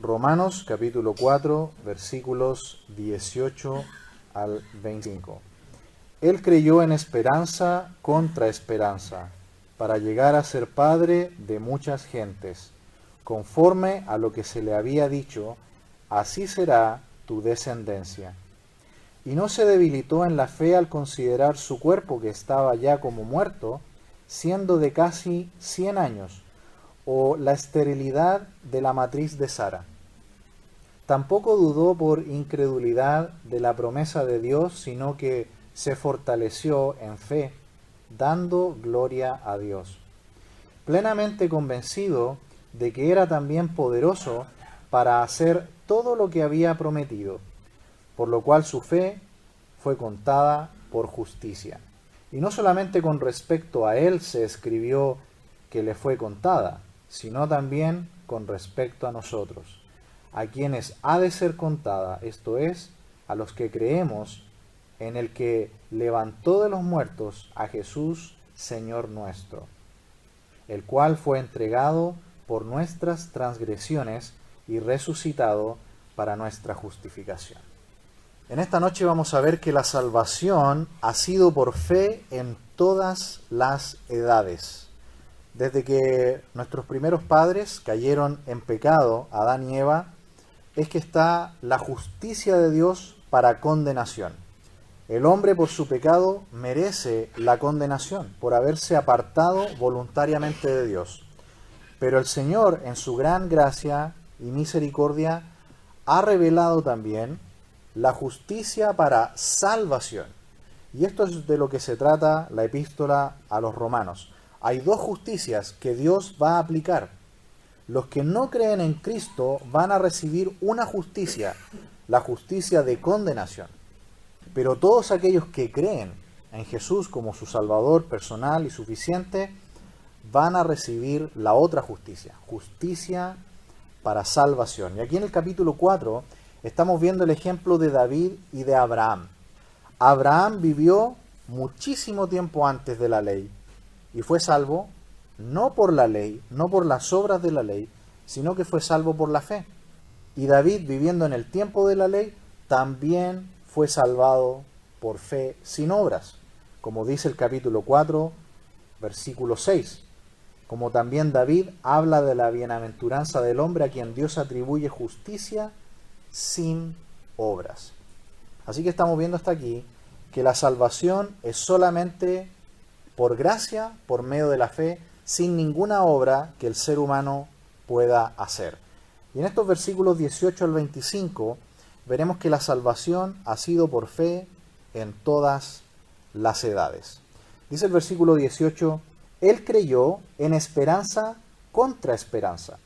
Romanos capítulo 4, versículos 18 al 25. Él creyó en esperanza contra esperanza, para llegar a ser padre de muchas gentes. Conforme a lo que se le había dicho, así será tu descendencia. Y no se debilitó en la fe al considerar su cuerpo que estaba ya como muerto, siendo de casi 100 años, o la esterilidad de la matriz de Sara. Tampoco dudó por incredulidad de la promesa de Dios, sino que se fortaleció en fe, dando gloria a Dios, plenamente convencido de que era también poderoso para hacer todo lo que había prometido, por lo cual su fe fue contada por justicia. Y no solamente con respecto a él se escribió que le fue contada, sino también con respecto a nosotros, a quienes ha de ser contada, esto es, a los que creemos en el que levantó de los muertos a Jesús, Señor nuestro, el cual fue entregado por nuestras transgresiones y resucitado para nuestra justificación. En esta noche vamos a ver que la salvación ha sido por fe en todas las edades. Desde que nuestros primeros padres cayeron en pecado, Adán y Eva, es que está la justicia de Dios para condenación. El hombre por su pecado merece la condenación por haberse apartado voluntariamente de Dios. Pero el Señor, en su gran gracia y misericordia, ha revelado también la justicia para salvación. Y esto es de lo que se trata la epístola a los romanos. Hay dos justicias que Dios va a aplicar. Los que no creen en Cristo van a recibir una justicia, la justicia de condenación. Pero todos aquellos que creen en Jesús como su Salvador personal y suficiente, van a recibir la otra justicia, justicia para salvación. Y aquí en el capítulo 4 estamos viendo el ejemplo de David y de Abraham. Abraham vivió muchísimo tiempo antes de la ley y fue salvo no por la ley, no por las obras de la ley, sino que fue salvo por la fe. Y David, viviendo en el tiempo de la ley, también fue salvado por fe sin obras, como dice el capítulo 4, versículo 6. Como también David habla de la bienaventuranza del hombre a quien Dios atribuye justicia sin obras. Así que estamos viendo hasta aquí que la salvación es solamente por gracia, por medio de la fe, sin ninguna obra que el ser humano pueda hacer. Y en estos versículos 18 al 25 veremos que la salvación ha sido por fe en todas las edades. Dice el versículo 18, Él creyó en esperanza contra esperanza,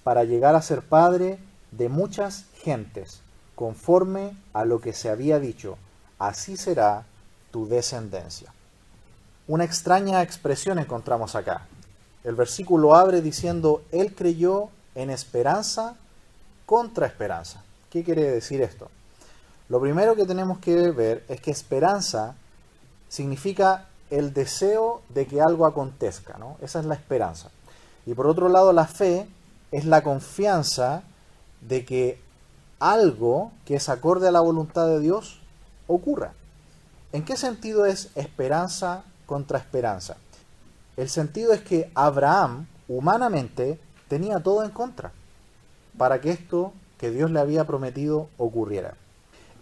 para llegar a ser padre de muchas gentes, conforme a lo que se había dicho, así será tu descendencia. Una extraña expresión encontramos acá. El versículo abre diciendo, Él creyó en esperanza contra esperanza. ¿Qué quiere decir esto? Lo primero que tenemos que ver es que esperanza significa el deseo de que algo acontezca, ¿no? Esa es la esperanza. Y por otro lado, la fe es la confianza de que algo que es acorde a la voluntad de Dios ocurra. ¿En qué sentido es esperanza contra esperanza? El sentido es que Abraham, humanamente, tenía todo en contra para que esto que Dios le había prometido ocurriera.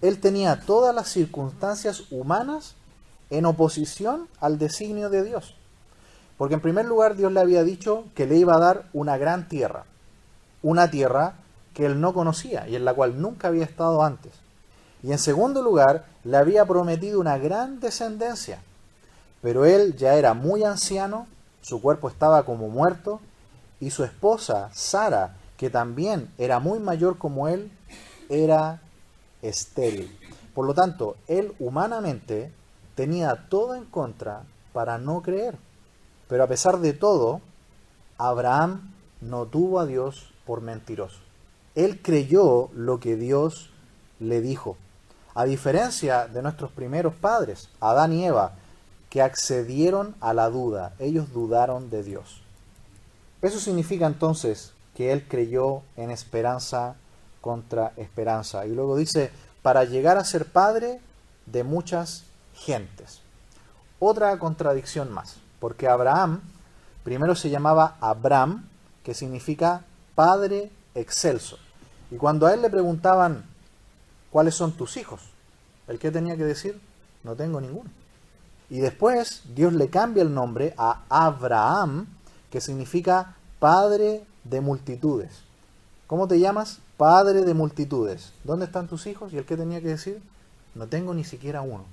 Él tenía todas las circunstancias humanas en oposición al designio de Dios. Porque en primer lugar Dios le había dicho que le iba a dar una gran tierra, una tierra que él no conocía y en la cual nunca había estado antes. Y en segundo lugar le había prometido una gran descendencia, pero él ya era muy anciano, su cuerpo estaba como muerto, y su esposa, Sara, que también era muy mayor como él, era estéril. Por lo tanto, él humanamente tenía todo en contra para no creer. Pero a pesar de todo, Abraham no tuvo a Dios por mentiroso. Él creyó lo que Dios le dijo. A diferencia de nuestros primeros padres, Adán y Eva, que accedieron a la duda, ellos dudaron de Dios. Eso significa entonces que él creyó en esperanza contra esperanza. Y luego dice, para llegar a ser padre de muchas gentes. Otra contradicción más, porque Abraham primero se llamaba Abram, que significa padre excelso. Y cuando a él le preguntaban, ¿cuáles son tus hijos? ¿El qué tenía que decir? No tengo ninguno. Y después Dios le cambia el nombre a Abraham, que significa padre de multitudes. ¿Cómo te llamas? Padre de multitudes. ¿Dónde están tus hijos? ¿Y el qué tenía que decir? No tengo ni siquiera uno.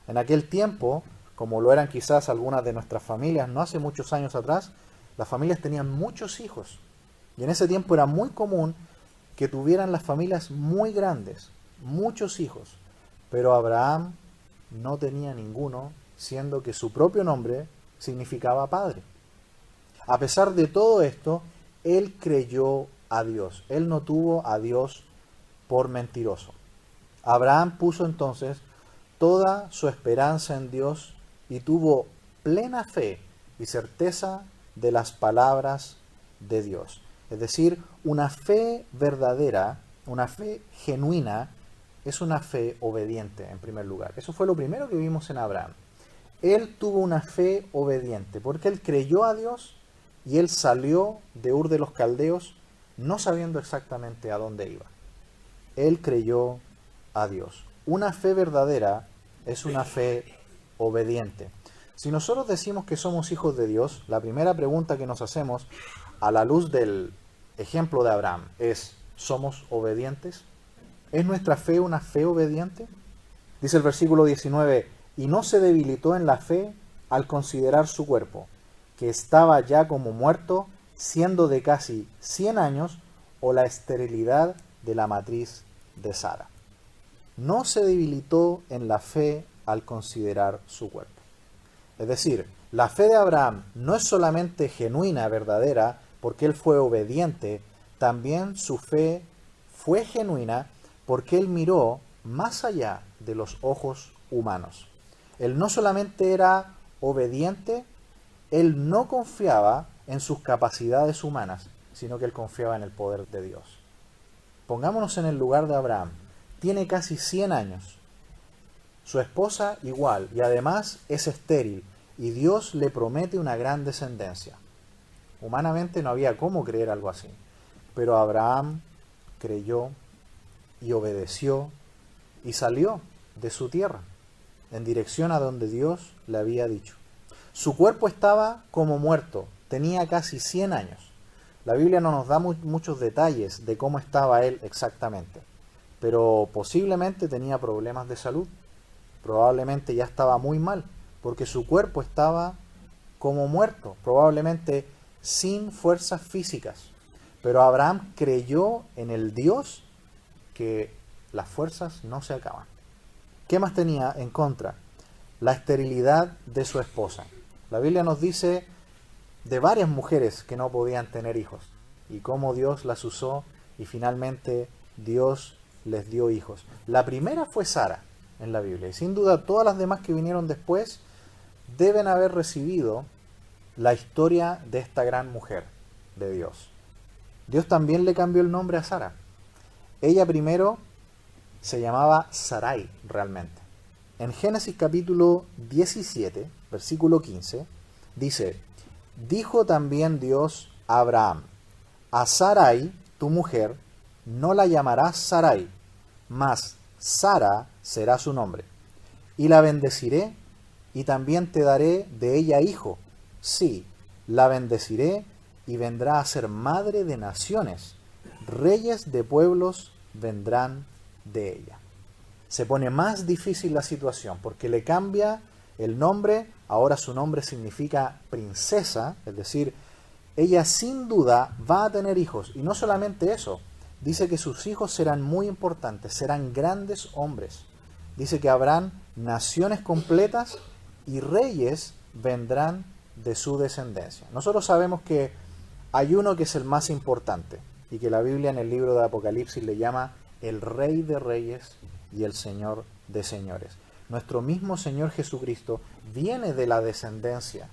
En aquel tiempo, como lo eran quizás algunas de nuestras familias, no hace muchos años atrás, las familias tenían muchos hijos. Y en ese tiempo era muy común que tuvieran las familias muy grandes, muchos hijos. Pero Abraham no tenía ninguno, siendo que su propio nombre significaba padre. A pesar de todo esto, él creyó a Dios. Él no tuvo a Dios por mentiroso. Abraham puso entonces toda su esperanza en Dios y tuvo plena fe y certeza de las palabras de Dios. Es decir, una fe verdadera, una fe genuina, es una fe obediente en primer lugar. Eso fue lo primero que vimos en Abraham. Él tuvo una fe obediente porque él creyó a Dios y él salió de Ur de los Caldeos no sabiendo exactamente a dónde iba. Él creyó a Dios. Una fe verdadera es una fe obediente. Si nosotros decimos que somos hijos de Dios, la primera pregunta que nos hacemos a la luz del ejemplo de Abraham es, ¿somos obedientes? ¿Es nuestra fe una fe obediente? Dice el versículo 19, y no se debilitó en la fe al considerar su cuerpo, que estaba ya como muerto, siendo de casi 100 años, o la esterilidad de la matriz de Sara. No se debilitó en la fe al considerar su cuerpo. Es decir, la fe de Abraham no es solamente genuina, verdadera, porque él fue obediente, también su fe fue genuina porque él miró más allá de los ojos humanos. Él no solamente era obediente, él no confiaba en sus capacidades humanas, sino que él confiaba en el poder de Dios. Pongámonos en el lugar de Abraham. Tiene casi 100 años. Su esposa igual, y además es estéril, y Dios le promete una gran descendencia. Humanamente no había cómo creer algo así. Pero Abraham creyó y obedeció y salió de su tierra en dirección a donde Dios le había dicho. Su cuerpo estaba como muerto, tenía casi 100 años. La Biblia no nos da muchos detalles de cómo estaba él exactamente, pero posiblemente tenía problemas de salud. Probablemente ya estaba muy mal, porque su cuerpo estaba como muerto, probablemente sin fuerzas físicas. Pero Abraham creyó en el Dios que las fuerzas no se acaban. ¿Qué más tenía en contra? La esterilidad de su esposa. La Biblia nos dice de varias mujeres que no podían tener hijos y cómo Dios las usó y finalmente Dios les dio hijos. La primera fue Sara en la Biblia y sin duda todas las demás que vinieron después deben haber recibido la historia de esta gran mujer de Dios. Dios también le cambió el nombre a Sara. Ella primero se llamaba Sarai realmente. En Génesis capítulo 17, versículo 15, dice, dijo también Dios a Abraham, a Sarai, tu mujer, no la llamarás Sarai, mas Sara será su nombre. Y la bendeciré, y también te daré de ella hijo. Sí, la bendeciré, y vendrá a ser madre de naciones. Reyes de pueblos vendrán de ella. Se pone más difícil la situación, porque le cambia el nombre. Ahora su nombre significa princesa, es decir, ella sin duda va a tener hijos. Y no solamente eso, dice que sus hijos serán muy importantes, serán grandes hombres. Dice que habrán naciones completas y reyes vendrán de su descendencia. Nosotros sabemos que hay uno que es el más importante y que la Biblia en el libro de Apocalipsis le llama el Rey de Reyes y el Señor de Señores. Nuestro mismo Señor Jesucristo viene de la descendencia.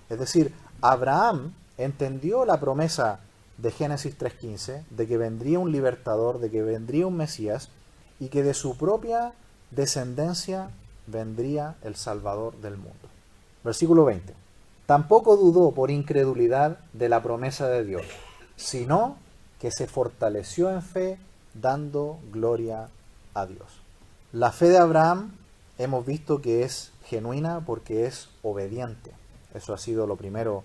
Es decir, Abraham entendió la promesa de Génesis 3:15, de que vendría un libertador, de que vendría un Mesías, y que de su propia descendencia vendría el Salvador del mundo. Versículo 20. Tampoco dudó por incredulidad de la promesa de Dios, sino que se fortaleció en fe, dando gloria a Dios. La fe de Abraham hemos visto que es genuina porque es obediente. Eso ha sido lo primero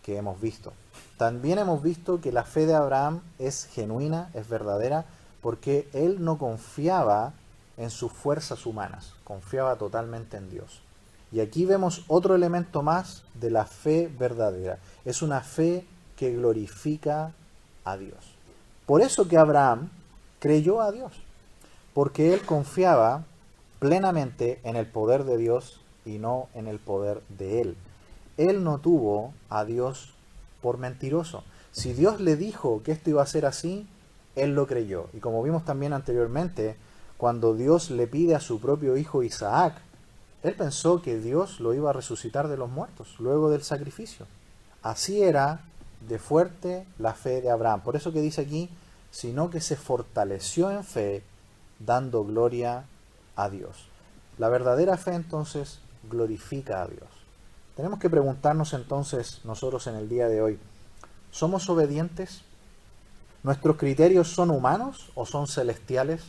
que hemos visto. También hemos visto que la fe de Abraham es genuina, es verdadera, porque él no confiaba en sus fuerzas humanas, confiaba totalmente en Dios. Y aquí vemos otro elemento más de la fe verdadera. Es una fe que glorifica a Dios. Por eso que Abraham creyó a Dios, porque él confiaba plenamente en el poder de Dios y no en el poder de él. Él no tuvo a Dios por mentiroso. Si Dios le dijo que esto iba a ser así, él lo creyó. Y como vimos también anteriormente, cuando Dios le pide a su propio hijo Isaac, él pensó que Dios lo iba a resucitar de los muertos luego del sacrificio. Así era de fuerte la fe de Abraham. Por eso que dice aquí, sino que se fortaleció en fe, dando gloria a Dios. La verdadera fe entonces glorifica a Dios. Tenemos que preguntarnos entonces nosotros en el día de hoy, ¿somos obedientes? ¿Nuestros criterios son humanos o son celestiales?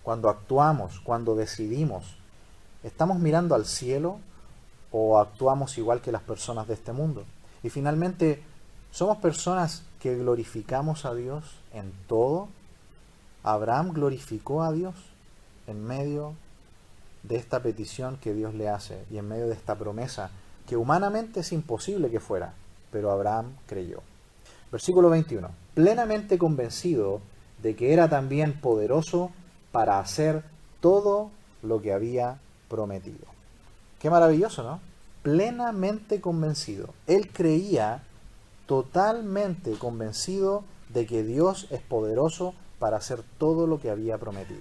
Cuando actuamos, cuando decidimos, ¿estamos mirando al cielo o actuamos igual que las personas de este mundo? Y finalmente, ¿somos personas que glorificamos a Dios en todo? Abraham glorificó a Dios en medio de esta petición que Dios le hace y en medio de esta promesa que humanamente es imposible que fuera, pero Abraham creyó. Versículo 21. Plenamente convencido de que era también poderoso para hacer todo lo que había prometido. Qué maravilloso, ¿no? Plenamente convencido. Él creía, totalmente convencido de que Dios es poderoso para hacer todo lo que había prometido.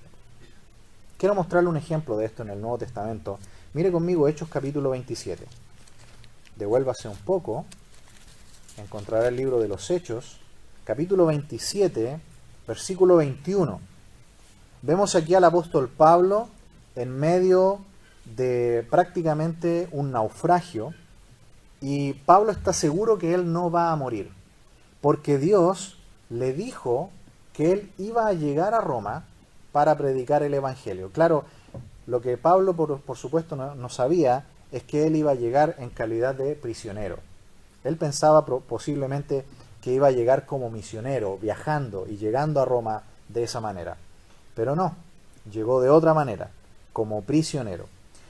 Quiero mostrarle un ejemplo de esto en el Nuevo Testamento. Mire conmigo Hechos capítulo 27. Devuélvase un poco. Encontrará el libro de los Hechos, capítulo 27, versículo 21. Vemos aquí al apóstol Pablo en medio de prácticamente un naufragio, y Pablo está seguro que él no va a morir, porque Dios le dijo que él iba a llegar a Roma para predicar el Evangelio. Claro, lo que Pablo por supuesto no sabía es que él iba a llegar en calidad de prisionero. Él pensaba posiblemente que iba a llegar como misionero, viajando y llegando a Roma de esa manera. Pero no, llegó de otra manera, como prisionero.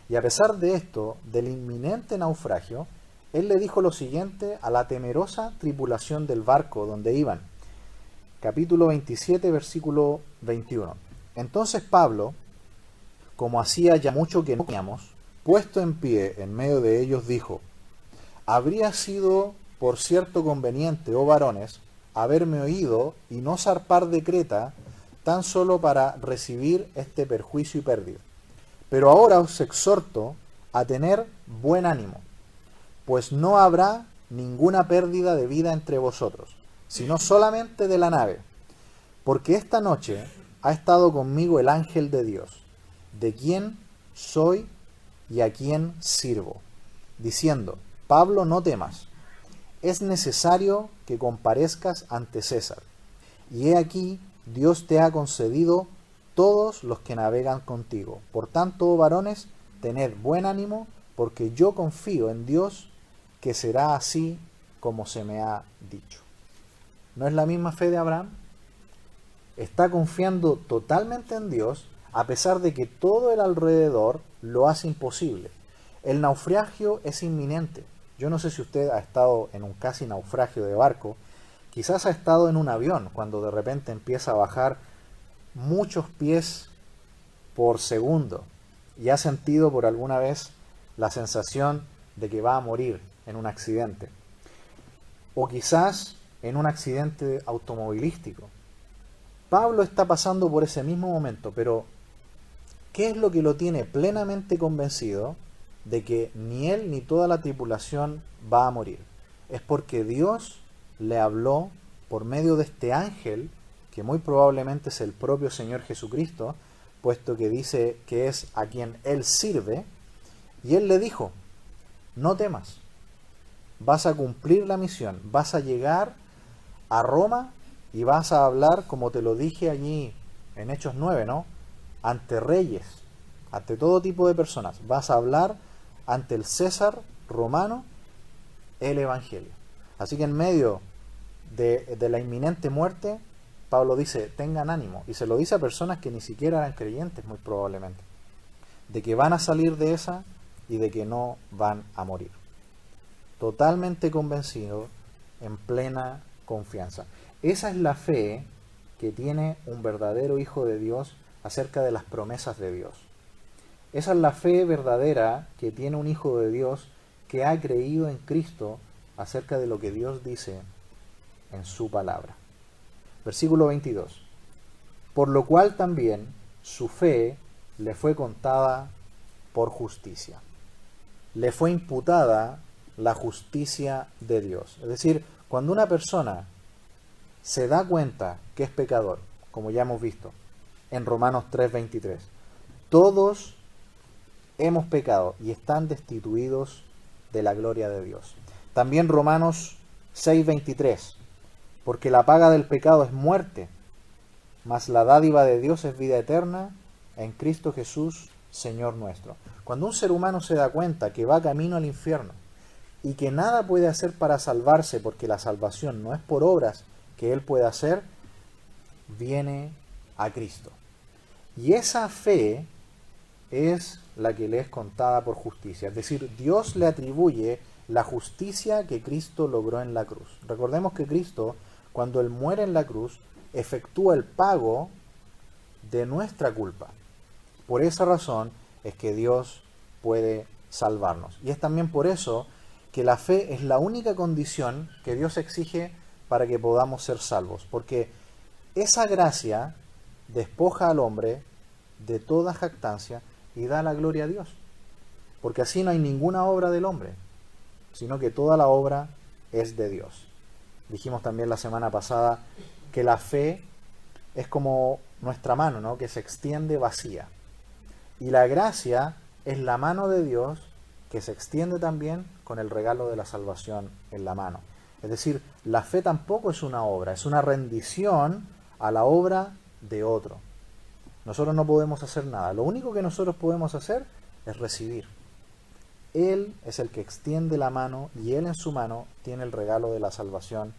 Y a pesar de esto, del inminente naufragio, él le dijo lo siguiente a la temerosa tripulación del barco donde iban. Capítulo 27, versículo 21. Entonces Pablo, como hacía ya mucho que no veníamos, puesto en pie en medio de ellos, dijo: habría sido por cierto conveniente, oh varones, haberme oído y no zarpar de Creta tan solo para recibir este perjuicio y pérdida. Pero ahora os exhorto a tener buen ánimo, pues no habrá ninguna pérdida de vida entre vosotros, sino solamente de la nave, porque esta noche ha estado conmigo el ángel de Dios, de quien soy y a quien sirvo, diciendo: Pablo, no temas, es necesario que comparezcas ante César, y he aquí Dios te ha concedido todos los que navegan contigo. Por tanto, oh varones, tened buen ánimo, porque yo confío en Dios que será así como se me ha dicho. ¿No es la misma fe de Abraham? Está confiando totalmente en Dios, a pesar de que todo el alrededor lo hace imposible. El naufragio es inminente. Yo no sé si usted ha estado en un casi naufragio de barco, quizás ha estado en un avión cuando de repente empieza a bajar muchos pies por segundo y ha sentido por alguna vez la sensación de que va a morir en un accidente. O quizás en un accidente automovilístico. Pablo está pasando por ese mismo momento, pero ¿qué es lo que lo tiene plenamente convencido de que ni él ni toda la tripulación va a morir? Es porque Dios le habló por medio de este ángel, que muy probablemente es el propio Señor Jesucristo, puesto que dice que es a quien Él sirve, y Él le dijo, no temas, vas a cumplir la misión, vas a llegar a Roma y vas a hablar, como te lo dije allí en Hechos 9, ¿no? Ante reyes, ante todo tipo de personas, vas a hablar ante el César romano el Evangelio. Así que en medio de la inminente muerte, Pablo dice, tengan ánimo, y se lo dice a personas que ni siquiera eran creyentes, muy probablemente, de que van a salir de esa y de que no van a morir. Totalmente convencido, en plena confianza. Esa es la fe que tiene un verdadero hijo de Dios acerca de las promesas de Dios. Esa es la fe verdadera que tiene un hijo de Dios que ha creído en Cristo acerca de lo que Dios dice en su palabra. Versículo 22. Por lo cual también su fe le fue contada por justicia. Le fue imputada la justicia de Dios. Es decir, cuando una persona se da cuenta que es pecador, como ya hemos visto en Romanos 3:23, todos hemos pecado y están destituidos de la gloria de Dios. También Romanos 6:23, porque la paga del pecado es muerte, mas la dádiva de Dios es vida eterna en Cristo Jesús, Señor nuestro. Cuando un ser humano se da cuenta que va camino al infierno y que nada puede hacer para salvarse, porque la salvación no es por obras que él pueda hacer, viene a Cristo. Y esa fe es la que le es contada por justicia. Es decir, Dios le atribuye la justicia que Cristo logró en la cruz. Recordemos que Cristo, cuando Él muere en la cruz, efectúa el pago de nuestra culpa. Por esa razón es que Dios puede salvarnos. Y es también por eso que la fe es la única condición que Dios exige para que podamos ser salvos. Porque esa gracia despoja al hombre de toda jactancia y da la gloria a Dios. Porque así no hay ninguna obra del hombre, sino que toda la obra es de Dios. Dijimos también la semana pasada que la fe es como nuestra mano, ¿no? Que se extiende vacía. Y la gracia es la mano de Dios que se extiende también con el regalo de la salvación en la mano. Es decir, la fe tampoco es una obra, es una rendición a la obra de otro. Nosotros no podemos hacer nada. Lo único que nosotros podemos hacer es recibir. Él es el que extiende la mano y Él en su mano tiene el regalo de la salvación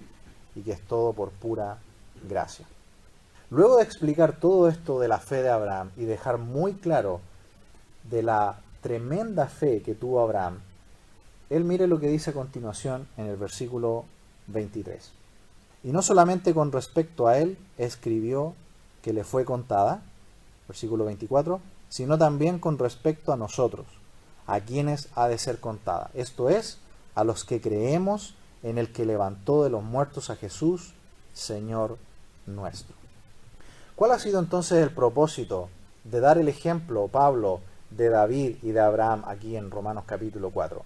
y que es todo por pura gracia. Luego de explicar todo esto de la fe de Abraham y dejar muy claro de la tremenda fe que tuvo Abraham, él mire lo que dice a continuación en el versículo 23. Y no solamente con respecto a él escribió que le fue contada, versículo 24, sino también con respecto a nosotros, a quienes ha de ser contada. Esto es, a los que creemos en el que levantó de los muertos a Jesús, Señor nuestro. ¿Cuál ha sido entonces el propósito de dar el ejemplo, Pablo, de David y de Abraham aquí en Romanos capítulo 4?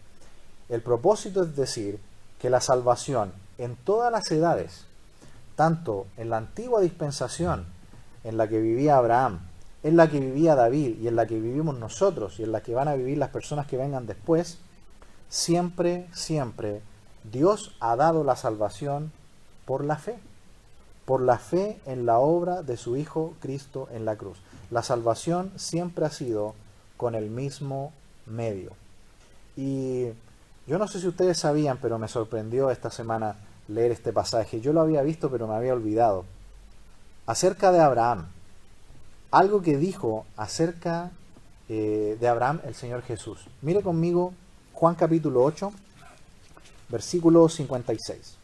El propósito es decir que la salvación en todas las edades, tanto en la antigua dispensación en la que vivía Abraham, en la que vivía David y en la que vivimos nosotros y en la que van a vivir las personas que vengan después, siempre Dios ha dado la salvación por la fe en la obra de su Hijo Cristo en la cruz. La salvación siempre ha sido con el mismo medio. Y yo no sé si ustedes sabían, pero me sorprendió esta semana leer este pasaje. Yo lo había visto, pero me había olvidado. Acerca de Abraham, algo que dijo acerca de Abraham el Señor Jesús. Mire conmigo Juan capítulo 8, versículo 56.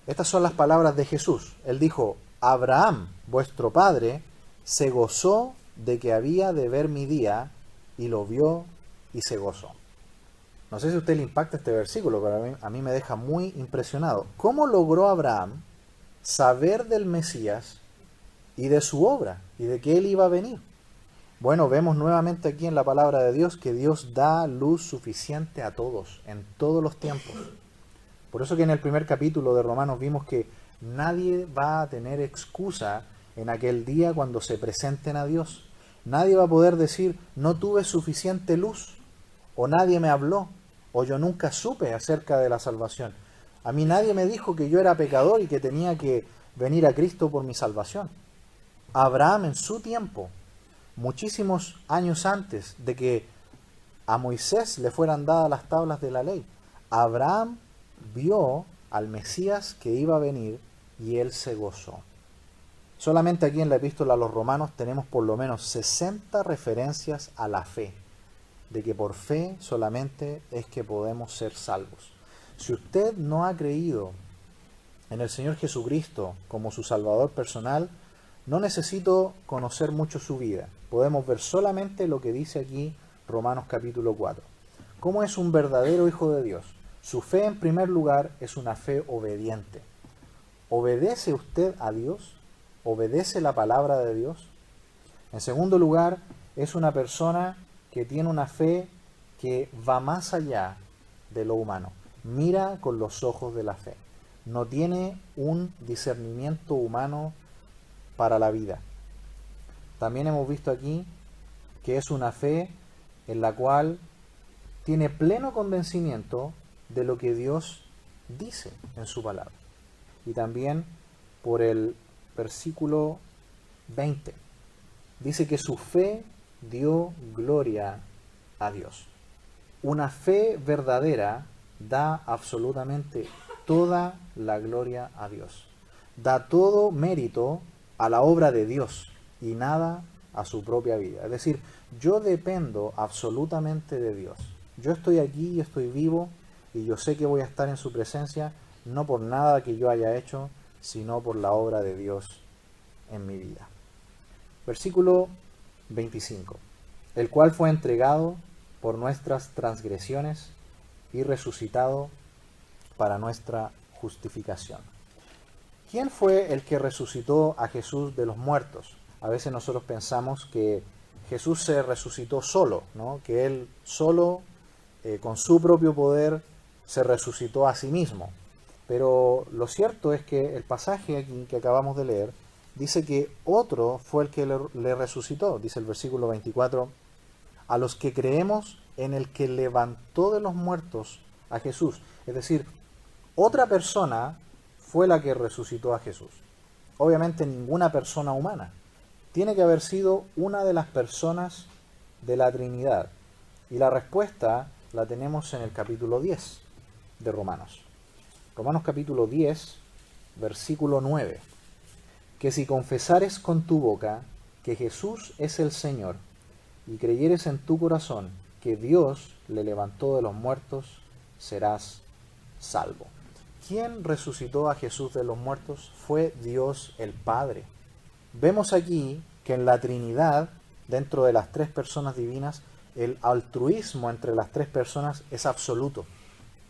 Estas son las palabras de Jesús. Él dijo, Abraham, vuestro padre, se gozó de que había de ver mi día, y lo vio y se gozó. No sé si a usted le impacta este versículo, pero a mí me deja muy impresionado. ¿Cómo logró Abraham saber del Mesías y de su obra, y de que él iba a venir? Bueno, vemos nuevamente aquí en la palabra de Dios que Dios da luz suficiente a todos, en todos los tiempos. Por eso que en el primer capítulo de Romanos vimos que Nadie va a tener excusa en aquel día cuando se presenten a Dios. Nadie va a poder decir, no tuve suficiente luz, o nadie me habló, o yo nunca supe acerca de la salvación. A mí nadie me dijo que yo era pecador y que tenía que venir a Cristo por mi salvación. Abraham en su tiempo, muchísimos años antes de que a Moisés le fueran dadas las tablas de la ley, Abraham vio al Mesías que iba a venir y él se gozó. Solamente aquí en la epístola a los Romanos tenemos por lo menos 60 referencias a la fe, de que por fe solamente es que podemos ser salvos. Si usted no ha creído en el Señor Jesucristo como su Salvador personal, no necesito conocer mucho su vida. Podemos ver solamente lo que dice aquí Romanos capítulo 4. ¿Cómo es un verdadero hijo de Dios? Su fe, en primer lugar, es una fe obediente. ¿Obedece usted a Dios? ¿Obedece la palabra de Dios? En segundo lugar, es una persona que tiene una fe que va más allá de lo humano. Mira con los ojos de la fe. No tiene un discernimiento humano para la vida. También hemos visto aquí que es una fe en la cual tiene pleno convencimiento de lo que Dios dice en su palabra. Y también por el versículo 20, dice que su fe dio gloria a Dios. Una fe verdadera da absolutamente toda la gloria a Dios. Da todo mérito a la obra de Dios y nada a su propia vida. Es decir, yo dependo absolutamente de Dios. Yo estoy aquí, yo estoy vivo y yo sé que voy a estar en su presencia, no por nada que yo haya hecho, sino por la obra de Dios en mi vida. Versículo 25. El cual fue entregado por nuestras transgresiones y resucitado para nuestra justificación. ¿Quién fue el que resucitó a Jesús de los muertos? A veces nosotros pensamos que Jesús se resucitó solo, ¿no? Que él solo, con su propio poder, se resucitó a sí mismo. Pero lo cierto es que el pasaje aquí que acabamos de leer dice que otro fue el que le resucitó. Dice el versículo 24, a los que creemos en el que levantó de los muertos a Jesús. Es decir, otra persona fue la que resucitó a Jesús. Obviamente ninguna persona humana. Tiene que haber sido una de las personas de la Trinidad. Y la respuesta la tenemos en el capítulo 10 de Romanos. Romanos capítulo 10, versículo 9. Que si confesares con tu boca que Jesús es el Señor y creyeres en tu corazón que Dios le levantó de los muertos, serás salvo. ¿Quién resucitó a Jesús de los muertos? Fue Dios el Padre. Vemos aquí que en la Trinidad, dentro de las tres personas divinas, el altruismo entre las tres personas es absoluto.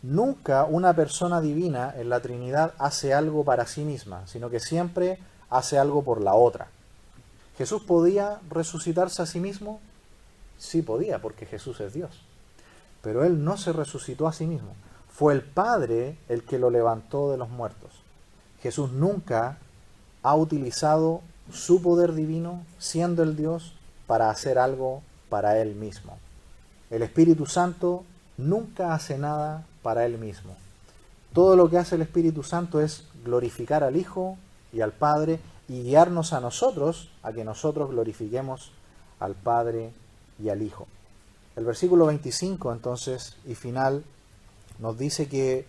Nunca una persona divina en la Trinidad hace algo para sí misma, sino que siempre hace algo por la otra. ¿Jesús podía resucitarse a sí mismo? Sí podía, porque Jesús es Dios. Pero Él no se resucitó a sí mismo. Fue el Padre el que lo levantó de los muertos. Jesús nunca ha utilizado su poder divino, siendo el Dios, para hacer algo para Él mismo. El Espíritu Santo nunca hace nada para Él mismo. Todo lo que hace el Espíritu Santo es glorificar al Hijo y al Padre y guiarnos a nosotros, a que nosotros glorifiquemos al Padre y al Hijo. El versículo 25, entonces, y final, nos dice que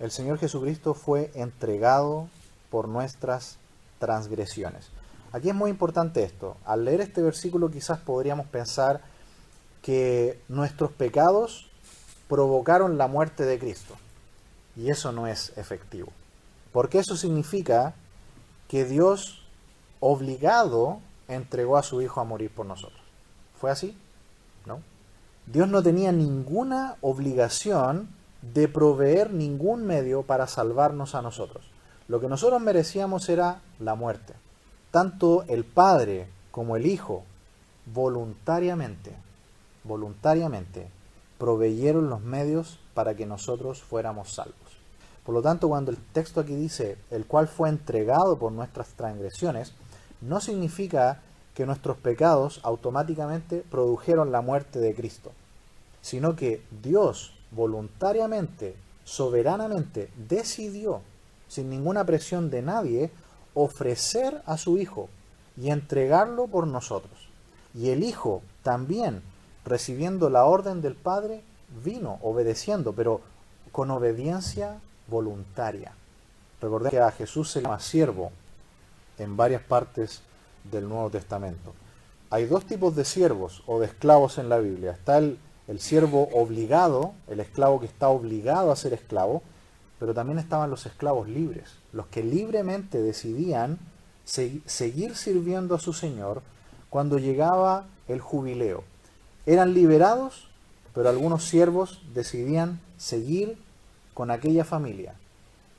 el Señor Jesucristo fue entregado por nuestras transgresiones. Aquí es muy importante esto. Al leer este versículo quizás podríamos pensar que nuestros pecados provocaron la muerte de Cristo. Y eso no es efectivo. Porque eso significa que Dios, obligado, entregó a su Hijo a morir por nosotros. ¿Fue así? ¿No? Dios no tenía ninguna obligación de proveer ningún medio para salvarnos a nosotros. Lo que nosotros merecíamos era la muerte. Tanto el Padre como el Hijo voluntariamente proveyeron los medios para que nosotros fuéramos salvos. Por lo tanto, cuando el texto aquí dice, el cual fue entregado por nuestras transgresiones, no significa que nuestros pecados automáticamente produjeron la muerte de Cristo, sino que Dios voluntariamente, soberanamente, decidió, sin ninguna presión de nadie, ofrecer a su Hijo y entregarlo por nosotros. Y el Hijo también, recibiendo la orden del Padre, vino obedeciendo, pero con obediencia voluntaria. Recordemos que a Jesús se le llama siervo en varias partes del Nuevo Testamento. Hay dos tipos de siervos o de esclavos en la Biblia. Está el siervo obligado, el esclavo que está obligado a ser esclavo, pero también estaban los esclavos libres, los que libremente decidían seguir sirviendo a su Señor cuando llegaba el jubileo. Eran liberados, pero algunos siervos decidían seguir con aquella familia.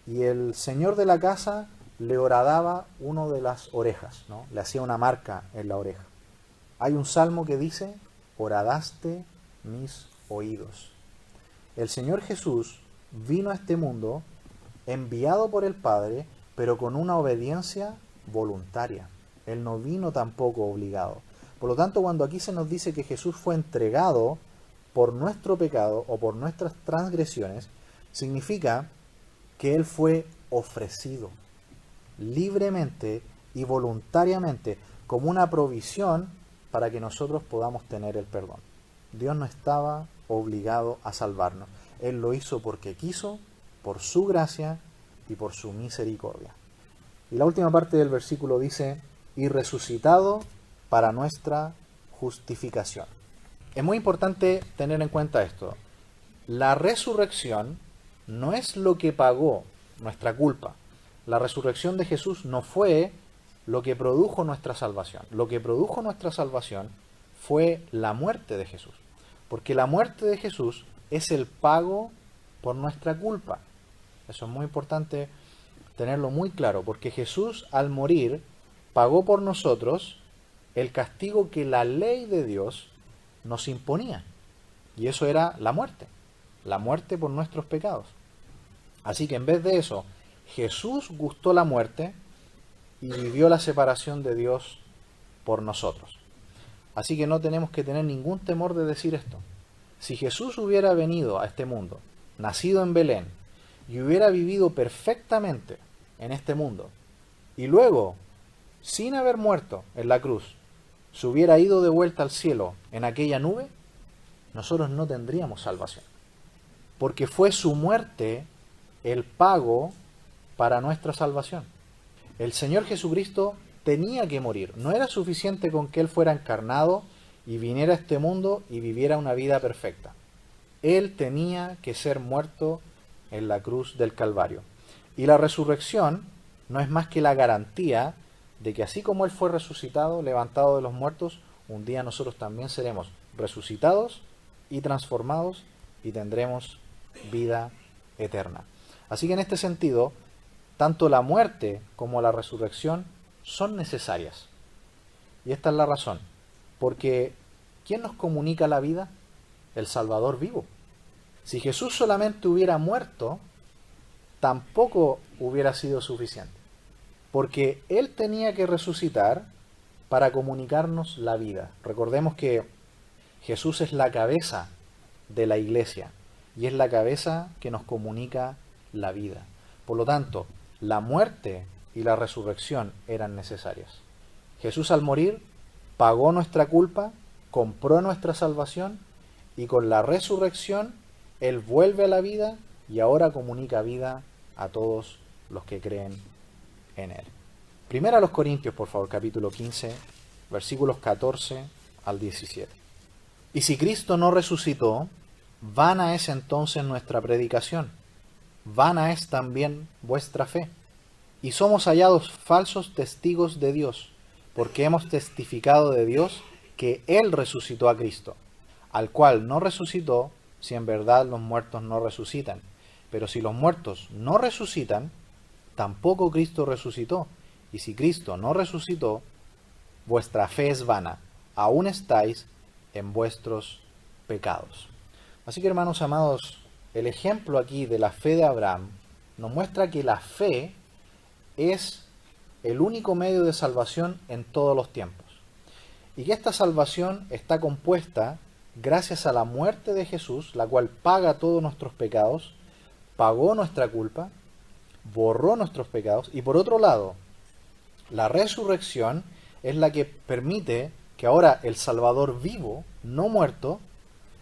Y el señor de la casa le horadaba uno de las orejas, ¿no? Le hacía una marca en la oreja. Hay un salmo que dice, horadaste mis oídos. El Señor Jesús vino a este mundo enviado por el Padre, pero con una obediencia voluntaria. Él no vino tampoco obligado. Por lo tanto, cuando aquí se nos dice que Jesús fue entregado por nuestro pecado o por nuestras transgresiones, significa que Él fue ofrecido libremente y voluntariamente como una provisión para que nosotros podamos tener el perdón. Dios no estaba obligado a salvarnos. Él lo hizo porque quiso, por su gracia y por su misericordia. Y la última parte del versículo dice, y resucitado para nuestra justificación. Es muy importante tener en cuenta esto. La resurrección no es lo que pagó nuestra culpa. La resurrección de Jesús no fue lo que produjo nuestra salvación. Lo que produjo nuestra salvación fue la muerte de Jesús. Porque la muerte de Jesús es el pago por nuestra culpa. Eso es muy importante tenerlo muy claro, porque Jesús al morir pagó por nosotros el castigo que la ley de Dios nos imponía. Y eso era la muerte por nuestros pecados. Así que en vez de eso, Jesús gustó la muerte y vivió la separación de Dios por nosotros. Así que no tenemos que tener ningún temor de decir esto. Si Jesús hubiera venido a este mundo, nacido en Belén, y hubiera vivido perfectamente en este mundo, y luego, sin haber muerto en la cruz, se hubiera ido de vuelta al cielo en aquella nube, nosotros no tendríamos salvación. Porque fue su muerte el pago para nuestra salvación. El Señor Jesucristo tenía que morir. No era suficiente con que Él fuera encarnado y viniera a este mundo y viviera una vida perfecta. Él tenía que ser muerto en la cruz del Calvario. Y la resurrección no es más que la garantía de que así como Él fue resucitado, levantado de los muertos, un día nosotros también seremos resucitados y transformados y tendremos vida eterna. Así que en este sentido, tanto la muerte como la resurrección son necesarias. Y esta es la razón. Porque ¿quién nos comunica la vida? El Salvador vivo. Si Jesús solamente hubiera muerto, tampoco hubiera sido suficiente. Porque Él tenía que resucitar para comunicarnos la vida. Recordemos que Jesús es la cabeza de la iglesia y es la cabeza que nos comunica la vida. Por lo tanto, la muerte y la resurrección eran necesarias. Jesús al morir pagó nuestra culpa, compró nuestra salvación y con la resurrección Él vuelve a la vida y ahora comunica vida a todos los que creen en Él. Primera a los Corintios, por favor, capítulo 15, versículos 14 al 17. Y si Cristo no resucitó, vana es entonces nuestra predicación, vana es también vuestra fe. Y somos hallados falsos testigos de Dios, porque hemos testificado de Dios que Él resucitó a Cristo, al cual no resucitó si en verdad los muertos no resucitan. Pero si los muertos no resucitan, tampoco Cristo resucitó. Y si Cristo no resucitó, vuestra fe es vana, aún estáis en vuestros pecados. Así que, hermanos amados, el ejemplo aquí de la fe de Abraham nos muestra que la fe es el único medio de salvación en todos los tiempos. Y que esta salvación está compuesta gracias a la muerte de Jesús, la cual paga todos nuestros pecados, pagó nuestra culpa, borró nuestros pecados, y por otro lado, la resurrección es la que permite que ahora el Salvador vivo, no muerto,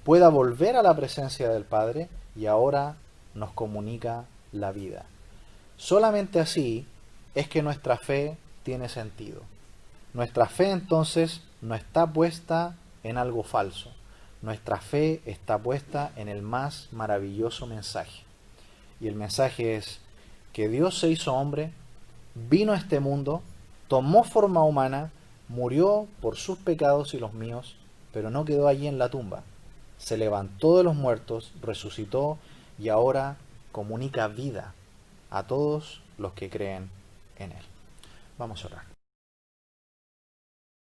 pueda volver a la presencia del Padre y ahora nos comunica la vida. Solamente así es que nuestra fe tiene sentido. Nuestra fe entonces no está puesta en algo falso. Nuestra fe está puesta en el más maravilloso mensaje. Y el mensaje es que Dios se hizo hombre, vino a este mundo, tomó forma humana, murió por sus pecados y los míos, pero no quedó allí en la tumba. Se levantó de los muertos, resucitó y ahora comunica vida a todos los que creen en Él. Vamos a orar.